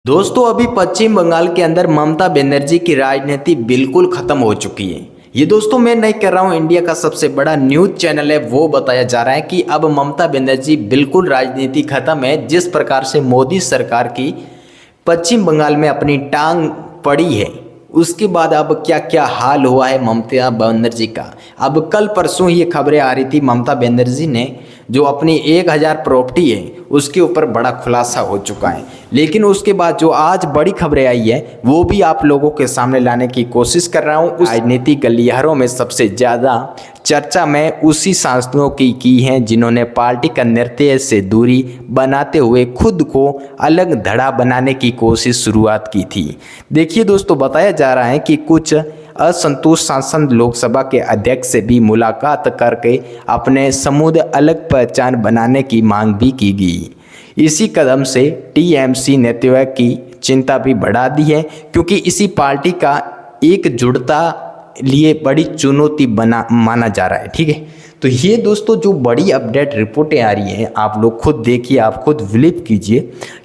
दोस्तों अभी पश्चिम बंगाल के अंदर ममता बनर्जी की राजनीति बिल्कुल खत्म हो चुकी है। ये दोस्तों मैं नहीं कर रहा हूँ, इंडिया का सबसे बड़ा न्यूज चैनल है वो बताया जा रहा है कि अब ममता बनर्जी बिल्कुल राजनीति खत्म है। जिस प्रकार से मोदी सरकार की पश्चिम बंगाल में अपनी टांग पड़ी है, उसके बाद अब क्या क्या हाल हुआ है ममता बनर्जी का। अब कल परसों ये खबरें आ रही थी, ममता बनर्जी ने जो अपनी 1000 प्रॉपर्टी है उसके ऊपर बड़ा खुलासा हो चुका है। लेकिन उसके बाद जो आज बड़ी खबरें आई है वो भी आप लोगों के सामने लाने की कोशिश कर रहा हूँ। उस राजनीतिक गलियारों में सबसे ज़्यादा चर्चा में उसी सांसदों की है जिन्होंने पार्टी का नृत्य से दूरी बनाते हुए खुद को अलग धड़ा बनाने की कोशिश शुरुआत की थी। देखिए दोस्तों, बताया जा रहा है कि कुछ असंतुष्ट सांसद लोकसभा के अध्यक्ष से भी मुलाकात करके अपने समूह अलग पहचान बनाने की मांग भी की गई। इसी कदम से टीएमसी नेतृत्व की चिंता भी बढ़ा दी है, क्योंकि इसी पार्टी का एकजुटता लिए बड़ी चुनौती माना जा रहा है। ठीक है, तो ये दोस्तों जो बड़ी अपडेट रिपोर्टें आ रही हैं आप लोग खुद देखिए, आप खुद बिलीव कीजिए,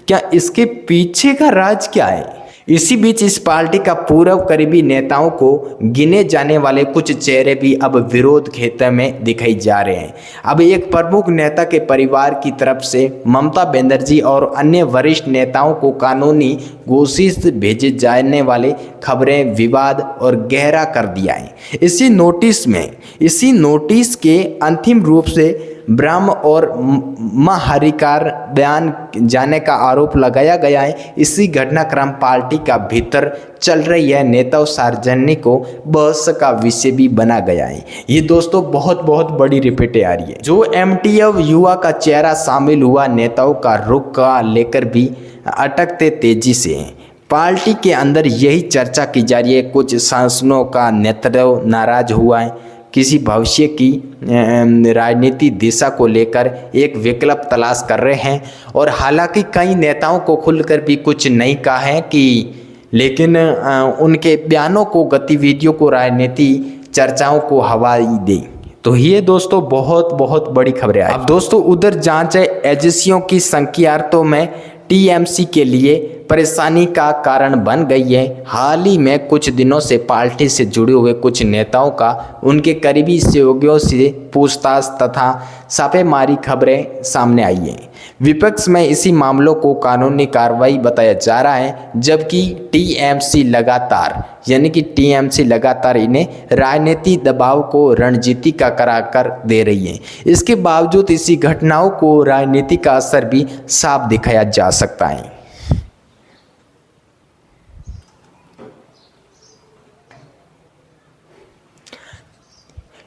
क्या इसके पीछे का राज क्या है। इसी बीच इस पार्टी का पूर्व करीबी नेताओं को गिने जाने वाले कुछ चेहरे भी अब विरोध क्षेत्र में दिखाई जा रहे हैं। अब एक प्रमुख नेता के परिवार की तरफ से ममता बनर्जी और अन्य वरिष्ठ नेताओं को कानूनी नोटिस भेजे जाने वाले खबरें विवाद और गहरा कर दिया है। इसी नोटिस के अंतिम रूप से ब्रह्म और महाहरिकार बयान जाने का आरोप लगाया गया है। इसी घटनाक्रम पार्टी का भीतर चल रही है नेताओं सार्वजनिक को बहस का विषय भी बना गया है। ये दोस्तों बहुत बड़ी रिपोर्टें आ रही है। जो एमटीएफ युवा का चेहरा शामिल हुआ नेताओं का रुख का लेकर भी अटकते तेजी से हैं। पार्टी के अंदर यही चर्चा की जा रही है। कुछ सांसदों का नेतृत्व नाराज हुआ है, किसी भविष्य की राजनीति दिशा को लेकर एक विकल्प तलाश कर रहे हैं। और हालांकि कई नेताओं को खुलकर भी कुछ नहीं कहा है कि, लेकिन उनके बयानों को, गतिविधियों को राजनीति चर्चाओं को हवा दे। तो ये दोस्तों बहुत बड़ी खबरें आई। अब दोस्तों उधर जांच एजेंसियों की संख्या तो में टीएमसी के लिए परेशानी का कारण बन गई है। हाल ही में कुछ दिनों से पार्टी से जुड़े हुए कुछ नेताओं का उनके करीबी सहयोगियों से पूछताछ तथा छापेमारी खबरें सामने आई हैं। विपक्ष में इसी मामलों को कानूनी कार्रवाई बताया जा रहा है, जबकि टीएमसी लगातार इन्हें राजनीतिक दबाव को रणनीति का करार दे रही है। इसके बावजूद इसी घटनाओं को राजनीति का असर भी साफ दिखाया जा सकता है।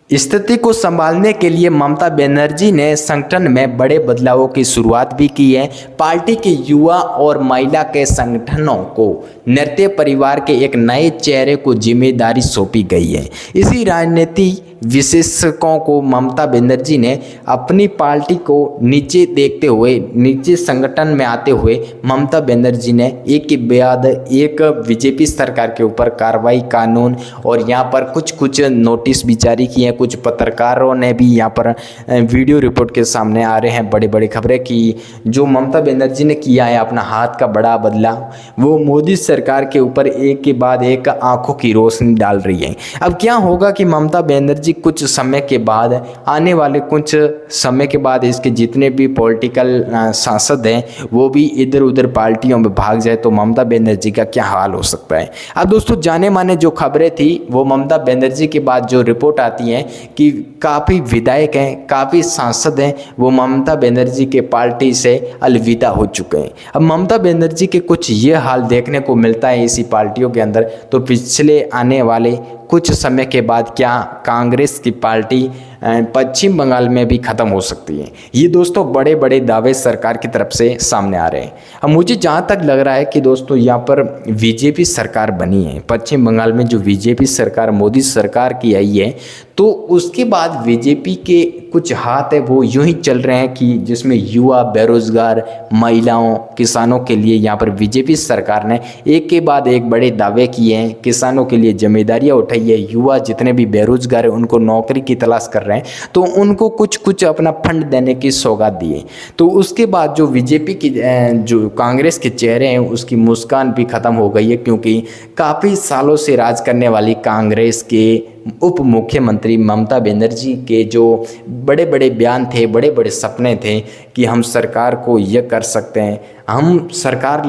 स्थिति को संभालने के लिए ममता बनर्जी ने संगठन में बड़े बदलावों की शुरुआत भी की है। पार्टी के युवा और महिला के संगठनों को नृत्य परिवार के एक नए चेहरे को जिम्मेदारी सौंपी गई है। इसी राजनीति विशेषज्ञों को ममता बनर्जी ने अपनी पार्टी को नीचे देखते हुए, नीचे संगठन में आते हुए ममता बनर्जी ने एक के बाद एक बीजेपी सरकार के ऊपर कार्रवाई, कानून और यहाँ पर कुछ नोटिस भी जारी किए हैं। कुछ पत्रकारों ने भी यहाँ पर वीडियो रिपोर्ट के सामने आ रहे हैं बड़ी खबरें कि जो ममता बनर्जी ने किया है अपना हाथ का बड़ा बदलाव, वो मोदी सरकार के ऊपर एक के बाद एक आंखों की रोशनी डाल रही है। अब क्या होगा कि ममता बनर्जी कुछ समय के बाद, आने वाले कुछ समय के बाद इसके जितने भी पॉलिटिकल सांसद हैं वो भी इधर उधर पार्टियों में भाग जाए तो ममता बनर्जी का क्या हाल हो सकता है। अब दोस्तों जाने माने जो खबरें थी वो ममता बनर्जी के बाद जो रिपोर्ट आती है कि काफ़ी विधायक हैं, काफ़ी सांसद हैं, वो ममता बनर्जी के पार्टी से अलविदा हो चुके हैं। अब ममता बनर्जी के कुछ ये हाल देखने को मिलता है इसी पार्टियों के अंदर, तो पिछले आने वाले कुछ समय के बाद क्या कांग्रेस की पार्टी पश्चिम बंगाल में भी ख़त्म हो सकती है। ये दोस्तों बड़े दावे सरकार की तरफ से सामने आ रहे हैं। अब मुझे जहाँ तक लग रहा है कि दोस्तों यहाँ पर बीजेपी सरकार बनी है पश्चिम बंगाल में, जो बीजेपी सरकार मोदी सरकार की आई है, तो उसके बाद बीजेपी के कुछ हाथ है वो यूं ही चल रहे हैं कि जिसमें युवा, बेरोजगार, महिलाओं, किसानों के लिए यहाँ पर बीजेपी सरकार ने एक के बाद एक बड़े दावे किए हैं। किसानों के लिए जिम्मेदारियाँ उठाई है, युवा जितने भी बेरोजगार हैं उनको नौकरी की तलाश करने रहे हैं, तो उनको कुछ कुछ अपना फंड देने की सौगात दिए। तो उसके बाद जो बीजेपी की जो कांग्रेस के चेहरे हैं उसकी मुस्कान भी ख़त्म हो गई है, क्योंकि काफ़ी सालों से राज करने वाली कांग्रेस के उप मुख्यमंत्री ममता बनर्जी के जो बड़े बड़े बयान थे, बड़े बड़े सपने थे कि हम सरकार को ये कर सकते हैं, हम सरकार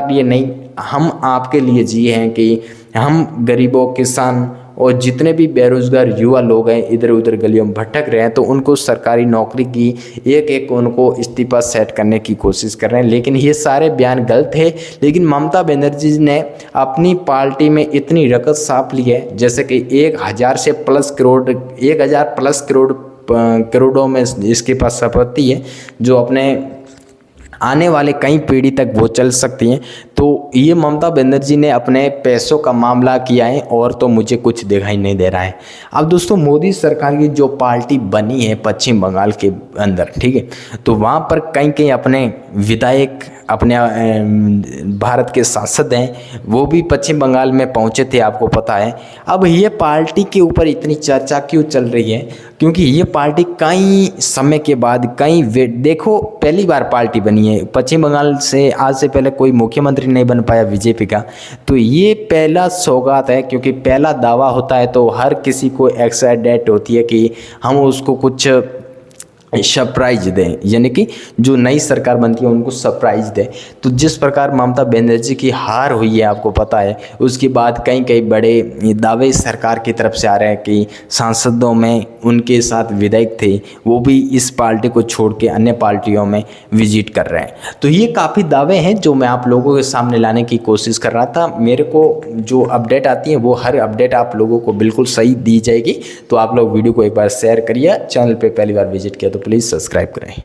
लिए नहीं, हम आपके लिए जिए हैं कि हम गरीबों, किसान और जितने भी बेरोजगार युवा लोग हैं इधर उधर गलियों में भटक रहे हैं, तो उनको सरकारी नौकरी की एक एक उनको इस्तीफा सेट करने की कोशिश कर रहे हैं। लेकिन ये सारे बयान गलत है। लेकिन ममता बनर्जी ने अपनी पार्टी में इतनी रकम साफ ली है, जैसे कि 1000 प्लस करोड़ों में इसके पास संपत्ति है, जो अपने आने वाले कई पीढ़ी तक वो चल सकती हैं। तो ये ममता बनर्जी ने अपने पैसों का मामला किया है, और तो मुझे कुछ दिखाई नहीं दे रहा है। अब दोस्तों, मोदी सरकार की जो पार्टी बनी है पश्चिम बंगाल के अंदर, ठीक है, तो वहाँ पर कई कई अपने विधायक, अपने भारत के सांसद हैं, वो भी पश्चिम बंगाल में पहुँचे थे, आपको पता है। अब ये पार्टी के ऊपर इतनी चर्चा क्यों चल रही है? क्योंकि ये पार्टी कई समय के बाद देखो पहली बार पार्टी बनी है पश्चिम बंगाल से, आज से पहले कोई मुख्यमंत्री नहीं बन पाया बीजेपी का। तो ये पहला सौगात है, क्योंकि पहला दावा होता है तो हर किसी को एक्साइटेड होती है कि हम उसको कुछ सरप्राइज दें, यानी कि जो नई सरकार बनती है उनको सरप्राइज दें। तो जिस प्रकार ममता बनर्जी की हार हुई है, आपको पता है, उसके बाद कई कई बड़े दावे सरकार की तरफ से आ रहे हैं कि सांसदों में उनके साथ विधायक थे वो भी इस पार्टी को छोड़ के अन्य पार्टियों में विजिट कर रहे हैं। तो ये काफ़ी दावे हैं जो मैं आप लोगों के सामने लाने की कोशिश कर रहा था। मेरे को जो अपडेट आती है वो हर अपडेट आप लोगों को बिल्कुल सही दी जाएगी। तो आप लोग वीडियो को एक बार शेयर करिए, चैनल पे पहली बार विजिट किया तो प्लीज़ सब्सक्राइब करें।